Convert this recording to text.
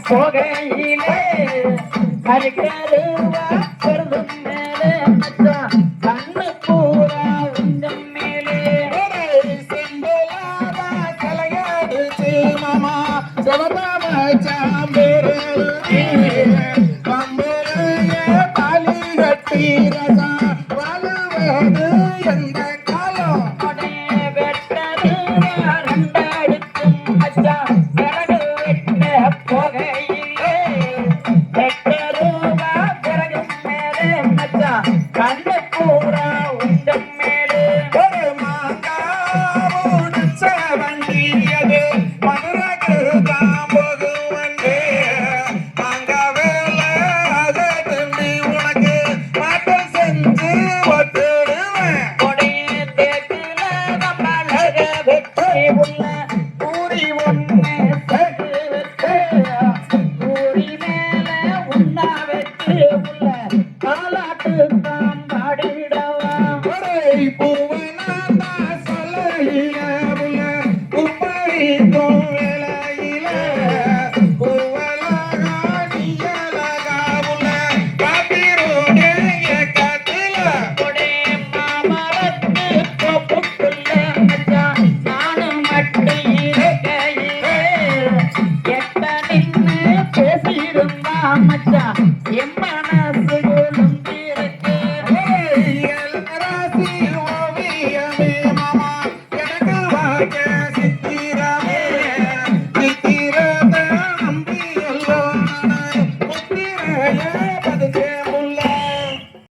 போகையிலே கருக்கருவா கருதும் மேலே கண்ணு பூரா உஞ்சம் மேலே செம்பலாவா கலையாடுச்சு மாமா சிவபாம சாம்பேரு பாலி கட்டி ரசா வாழுவது எந்த காலம் கண்ணு பூரா உந்தம் மேலே ஒரு மாங்காவோடு வண்டியது மதுரைக்கு தான் போகுவண்டே மாங்காவேல அதை தம்பி உனக்கு மாற்றம் செஞ்சு ஒத்துடுவேன் கொடைய தேக்குல நம்மளக வெற்றி உள்ள பூரி ஒண்ணு சகு வெற்று பூரி மேல உண்ணா வெற்றி உள்ள காலாட்டு தான் பாடிடவா பூவனாந்தா சொல்லையில உள்ள உப்பரிக்கும் வேலையில பூவலகா நீயலகா உள்ள காப்பிரோடைய காத்துல கொடை மாமரத்து கொப்புக்குள்ள மச்சான் நானும் மட்டும் இருக்கையிலே எட்ட நின்னு பேசியிருந்தா மச்சான் என் மனசு குலுங்கிருக்கு ராசி ஓவியமே மாமா எனக்கு வாங்க